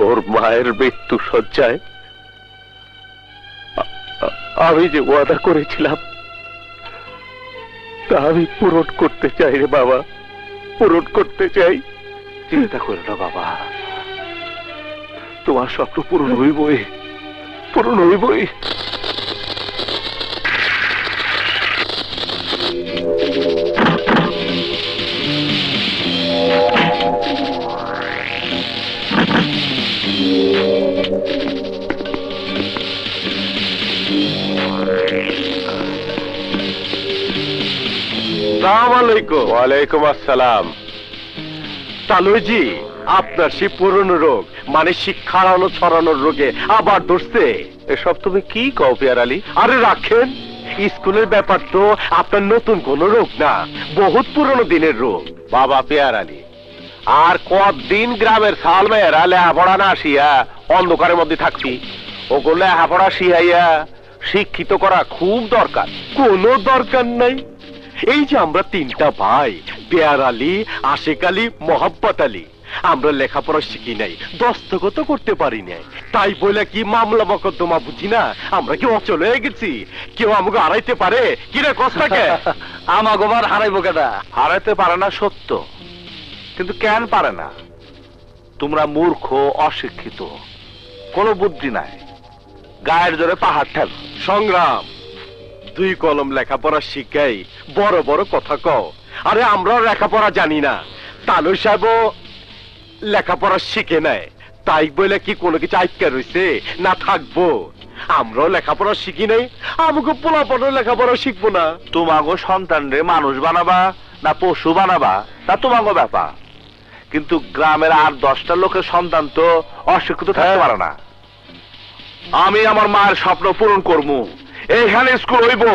তোর মায়ের মৃত্যু শয্যায় আমি যে ওয়াদা করেছিলাম তা আমি পূরণ করতে চাই রে বাবা, পূরণ করতে চাই। চিন্তা করো না বাবা, তোমার স্বপ্ন পূরণ হইবই, পূরণ হইবই। ওয়ালাইকুম আসসালাম। তালুজি, আপনার সেই পুরনো রোগ মানে শিক্ষা হারানো ছড়ানোর রোগে আবার ধরছে। এসব তুমি কি কও পেয়ার আলী? আরে রাখেন, স্কুলের ব্যাপার তো আপনার নতুন কোন রোগ না, বহুত পুরনো দিনের রোগ। বাবা পেয়ার আলী, আর কতদিন গ্রামের সাল মেয়েরা লেহাপড়া না শিয়া অন্ধকারের মধ্যে থাকবি? ওগুলো লেহাপড়া শিয়াইয়া শিক্ষিত করা খুব দরকার। কোনো দরকার নাই। এই যে আমরা তিনটা ভাই, পেয়ার আলী, আশেক আলী, মোহাম্মত আলী, আমরা লেখাপড়া শিখি নাই, দস্তখত করতে পারি নাই, তাই বলে কি মামলা মকদ্দমা বুঝি না? আমরা কি অচল হয়ে গেছি? কেউ আমাকে হারাইতে পারে? কিরে কষ্টাকে আমাকে আবার হারাইবো কেটা? হারাইতে পারে না সত্য, কিন্তু কেন পারে না? তোমরা মূর্খ, অশিক্ষিত, কোনো বুদ্ধি নাই, গায়ের জোরে পাহাড় ঠেল। সংগ্রাম, দুই কলম লেখাপড়া শিখাই বড় বড় কথা কও। আরে আমরাও লেখাপড়া জানি না, তালু সাহেব লেখাপড়া শিখে নেয়, তাই বলে কি কোনো কিছু আটকে রয়েছে না থাকবো? আমরাও লেখাপড়া শিখি নাই, আমাকে পোলাপড় লেখাপড়া শিখবো না? তোমাগো সন্তান রে মানুষ বানাবা না পশু বানাবা তা তোমাগো ব্যাপার, কিন্তু গ্রামের 8-10টা লোকের সন্তান তো অশিক্ষিত থাকতে পারে না। আমি আমার মায়ের স্বপ্ন পূরণ করবো, এইখানে স্কুল হইব,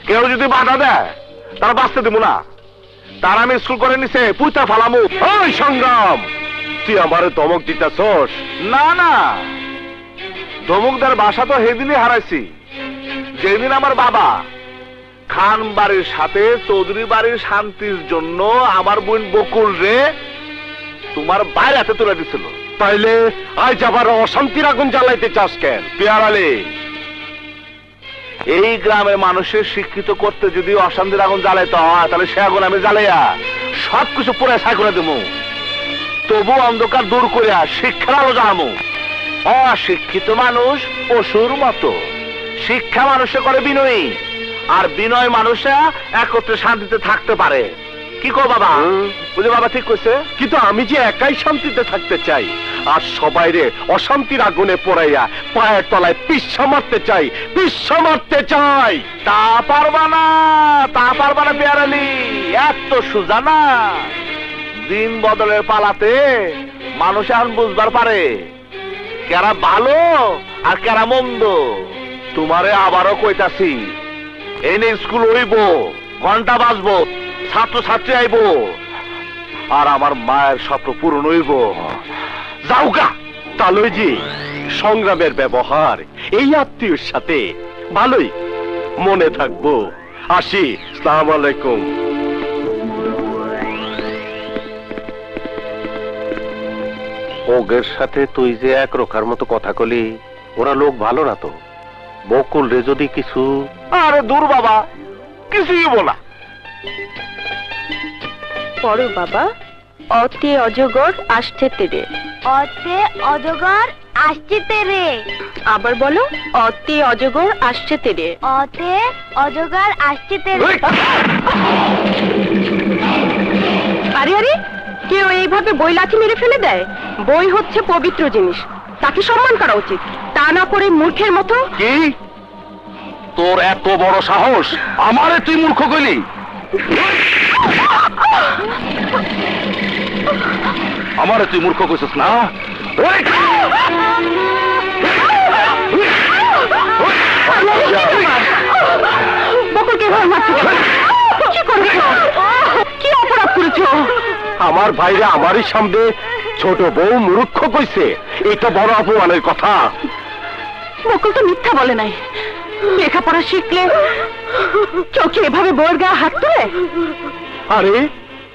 কেউ যদি বাধা দেয় তারা বাঁচতে দেবো না, তার আমি স্কুল করে নিছে পুইতা ফালামু। ওই সংগ্রাম, তুই আমার ধমক দিতেছস? না না, ধমক দেওয়ার বাসা তো সেদিনই হারাইছি যেদিন আমার বাবা খান বাড়ির সাথে চৌধুরী বাড়ির শান্তির জন্য আমার বোন বকুল রে তোমার বাইরে হাতে তুলে দিছিল। তাইলে আজ আবার অশান্তির আগুন জ্বালাইতে চাস কেন? পেয়ার আলী, এই গ্রামের মানুষের শিক্ষিত করতে যদি অশান্তির আগুন জ্বালাইতে হয় তাহলে সে আগুন আমি জ্বালাইয়া সবকিছু পুরো ছাই করে দেবো, তবু অন্ধকার দূর করিয়া শিক্ষার আলো জ্বালামু। অশিক্ষিত মানুষ পশুর মতো, শিক্ষা মানুষে করে বিনয়ী, আর বিনয় মানুষে একত্রে শান্তিতে থাকতে পারে। কি কো বাবা? বুঝে বাবা ঠিক কইছে, কিন্তু আমি যে একাই শান্তিতে থাকতে চাই, আর সবাইরে অশান্তির আগুনে পোড়াইয়া পায়ের তলায় পিচ্ছা মারতে চাই, পিচ্ছা মারতে চাই। তা পারবা না, তা পারবা না পেয়ার আলী, এত সোজা না। দিন বদলের পালাতে মানুষ এখন বুঝবার পারে কেরা ভালো আর কেরা মন্দ। তোমারে আবারও কইতাছি, এনে স্কুল হইব, ঘন্টা বাজবো, ছাত্র ছাত্রী আইব, আর আমার মায়ের স্বপ্ন পূরণ হইব। যাওগা। তালুজি, সংগ্রামের ব্যবহার এই আত্মীয়র সাথে ভালোই, মনে থাকবো। আসি, আসসালামু আলাইকুম। ওগের সাথে তুই যে এক রোখার মতো কথা কলি, ওরা লোক ভালো না তো। বকুল রে যদি কিছু... আরে দূর বাবা, কিছুই বলা। পড়ো বাবা। অতে অজগর আসছে তেরে। অতে অজগর আসছে তেরে। আবার বলো, অতে অজগর আসছে তেরে। অতে অজগর আসছে তেরে। আরে আরে, কেউ এইভাবে বই লাঠি মেরে ফেলে দেয়? বই হচ্ছে পবিত্র জিনিস, তাকে সম্মান করা উচিত, তা না করে মূর্খের মতো। কি তোর এত বড় সাহস, আমারে তুই মূর্খ কইলি? আমারে তুই মূর্খ কইছিস না? বকুলকে এভাবে মারছো? কি করেছো? কি অপরাধ করেছো? আমার ভাইরা আমারই সামনে ছোট বউ মূর্খ কইছে, এটা বড় অপমানের কথা। বকুল তো মিথ্যা বলে নাই, লেখাপড়া শিখলে চোখে এভাবে বউয়ের গায়ে হাত তোলে? আরে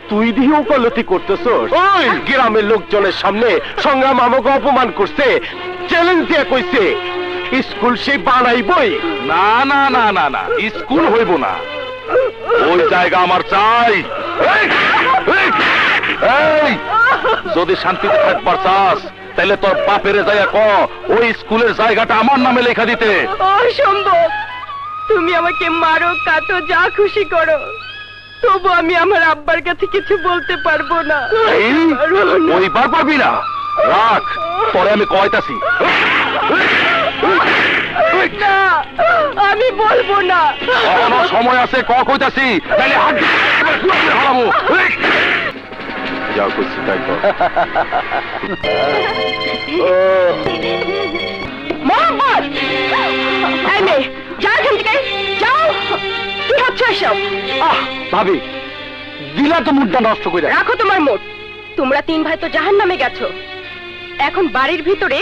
তুই দিয়ে ওকালতি করতেছস? ওই গ্রামের লোকজনের সামনে সংগ্রাম আমাকে অপমান করছে, চ্যালেঞ্জ দিয়ে কইছে স্কুল সে বানাইবই। না না না না না, স্কুল হইব না, ওই জায়গা আমার চাই। এই, এই, এই, যদি শান্তিতে থাকবার চাস তাহলে তোর বাপেরে যাইয়া ক ওই স্কুলের জায়গাটা আমার নামে লেখা দিতে। অসম্ভব। তুমি আমাকে মারো, কাটো, যা খুশি করো, তবু আমি আমার আব্বার কাছে কিছু বলতে পারবো না। এই, ওইবার পারবি না, রাখ, পরে আমি কয়তাছি। না, আমি বলবো না। এখনো সময় আছে, কইতাছি, তাহলে হাত দিয়ে হারাবো। এই, যা করছি তাই কর। মোহাম্মদ! এই মেয়ে, যাও এখান থেকে, যাও। কি হচ্ছে এসব? ভাবি, দিলা তো মুডটা নষ্ট করে। রাখো তোমার মুড। তোমরা তিন ভাই তো জাহান্নামে গেছো, এখন বাড়ির ভিতরে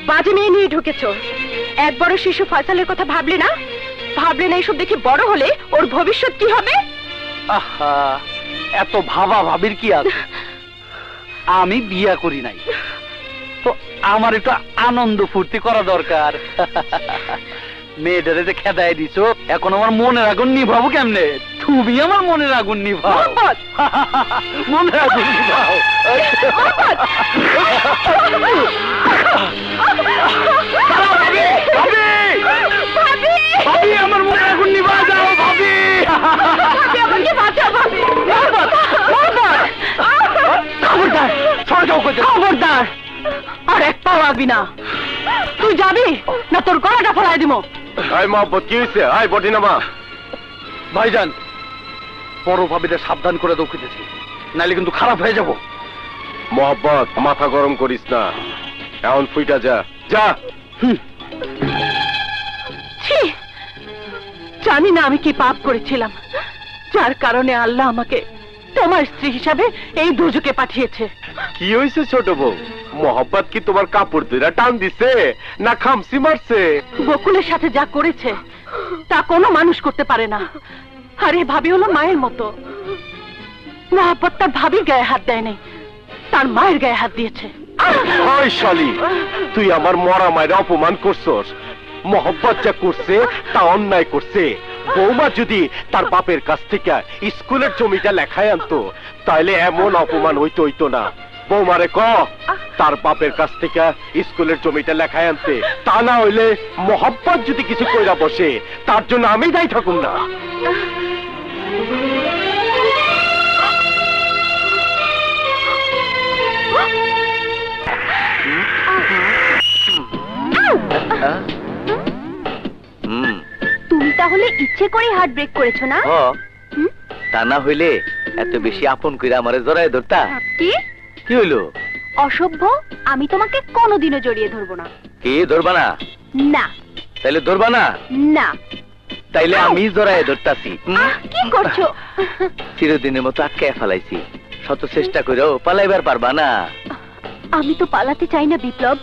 বাজে মেয়ে নিয়ে ঢুকেছো। এক বড় শিশু ফয়সালের কথা ভাবলে না? ভাবলে না এইসব দেখে বড় হলে ওর ভবিষ্যৎ কি হবে? আহা, এত ভাবা ভাবির কি আছে? আমি বিয়া করি নাই তো আমার একটু আনন্দ ফুর্তি করা দরকার। মেয়েটারে যে খেদাই দিছো, এখন আমার মনের আগুন নিভাবো কেমনে? তুমি আমার মনের আগুন নিভাও। মোহাম্মদ! মনের আগুন নিভাও। ভাবি! ভাবি! ভাবি, আমার মনের আগুন নিভা যাও ভাবি। ভাবি, আমাকে বাঁচাও, ভাবি! মোহাম্মদ! মোহাম্মদ! খবরদার, সরে যাও কইতে। খবরদার! আর এক পাও আগবি না। তুই যাবি না তোর গলাটা ফেলাই দিব। আয় মহব্বত, কি হয়েছে? আয় বটি নামা। ভাইজান, বড় ভাবিটা সাবধান করে দৌড়িতেছি, নাইলে কিন্তু খারাপ হয়ে যাব। মহব্বত, মাথা গরম করিস না, এখন ফুইটা যা যা। ছি! জানি না আমি কি পাপ করেছিলাম, যার কারণে আল্লাহ আমাকে তোমার স্ত্রী হিসাবে এই দুর্যোগে পাঠিয়েছে। কি হয়েছে ছোট বউ? মহব্বত কি তোমার কাপড় ধরে টান দিছে না খামসি মারছে? বকুলের সাথে যা করেছে তা কোনো মানুষ করতে পারে না। আরে ভাবি হলো মায়ের মতো। মহব্বত তার ভাবির গায়ে হাত দেয় নাই, তার মায়ের গায়ে হাত দিয়েছে। ওই শালি, তুই আমার মরা মায়ের অপমান করছস। মহব্বত যা করছে তা অন্যায় করছে। বৌমা যদি তার বাপের কাছ থেকে স্কুলের জমিটা লেখায় আনতো তাহলে এমন অপমান হইতো না। বৌমারে ক তার বাপের কাছ থেকে স্কুলের জমিটা লেখায় আনতে, তা না হইলে মহব্বত যদি কিছু কইরা বসে তার জন্য আমি দায়ী থাকুম না। তুমি তাহলে ইচ্ছে করে হার্ট ব্রেক করেছো না? হুম? তা না হইলে এত বেশি আপন কইরা আমারে জড়ায় ধরতা? কি? কি হইলো? অসভ্য! আমি তোমাকে কোনোদিনও জড়িয়ে ধরবো না। কি ধরবা না? না তাইলে ধরবা না? না। তাইলে আমি জড়ায় ধরতাছি। কি করছো? চিরদিনের মতো আটকায় ফেলাইছি, শত চেষ্টা করেও পালাইবার পারবা না। আমি তো পালাতে চাই না বিপ্লব,